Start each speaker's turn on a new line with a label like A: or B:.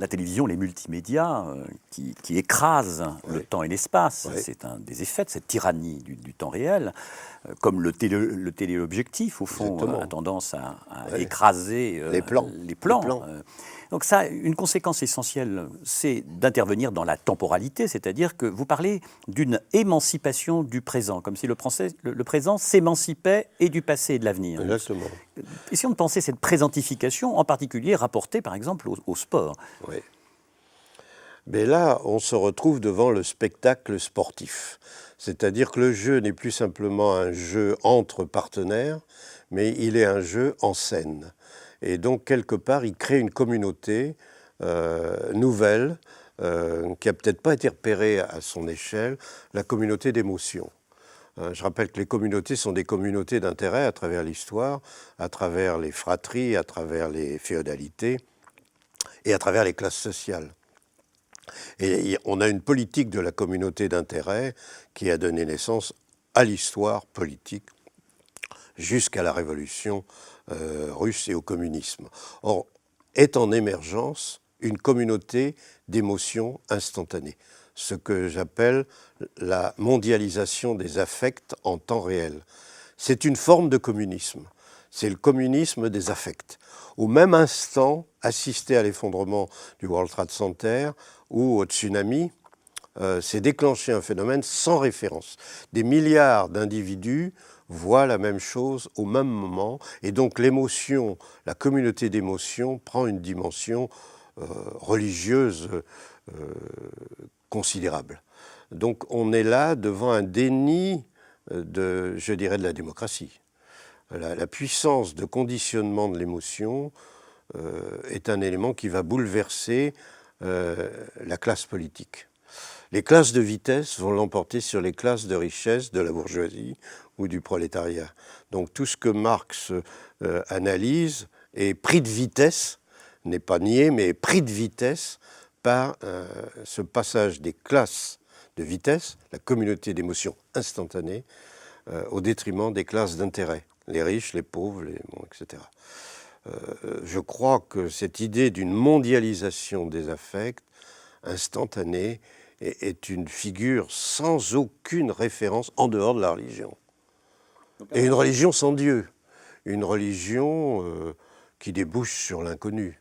A: télévision, les multimédias qui écrasent le temps et l'espace.
B: Oui.
A: C'est un des effets de cette tyrannie du temps réel. Comme le téléobjectif, au fond,
B: Exactement.
A: a tendance à
B: Ouais.
A: écraser
B: Les plans.
A: les plans.
B: Les plans.
A: Donc ça, une conséquence essentielle, c'est d'intervenir dans la temporalité, c'est-à-dire que vous parlez d'une émancipation du présent, comme si le présent s'émancipait et du passé et de l'avenir.
B: Exactement.
A: Essayons de penser cette présentification, en particulier rapportée par exemple au sport.
B: Oui. Mais là, on se retrouve devant le spectacle sportif. C'est-à-dire que le jeu n'est plus simplement un jeu entre partenaires, mais il est un jeu en scène. Et donc, quelque part, il crée une communauté nouvelle, qui n'a peut-être pas été repérée à son échelle, la communauté d'émotions. Je rappelle que les communautés sont des communautés d'intérêt à travers l'histoire, à travers les fratries, à travers les féodalités et à travers les classes sociales. Et on a une politique de la communauté d'intérêt qui a donné naissance à l'histoire politique jusqu'à la révolution russe et au communisme. Or, est en émergence une communauté d'émotions instantanées, ce que j'appelle la mondialisation des affects en temps réel. C'est une forme de communisme. C'est le communisme des affects. Au même instant, assister à l'effondrement du World Trade Center ou au tsunami, s'est déclenché un phénomène sans référence. Des milliards d'individus voient la même chose au même moment, et donc l'émotion, la communauté d'émotions prend une dimension religieuse considérable. Donc on est là devant un déni je dirais, de la démocratie. La puissance de conditionnement de l'émotion est un élément qui va bouleverser la classe politique. Les classes de vitesse vont l'emporter sur les classes de richesse de la bourgeoisie ou du prolétariat. Donc tout ce que Marx analyse est pris de vitesse, n'est pas nié, mais est pris de vitesse par ce passage des classes de vitesse, la communauté d'émotions instantanées, au détriment des classes d'intérêt, les riches, les pauvres, etc. Je crois que cette idée d'une mondialisation des affects instantanée est une figure sans aucune référence en dehors de la religion. Et une religion sans Dieu, une religion qui débouche sur l'inconnu.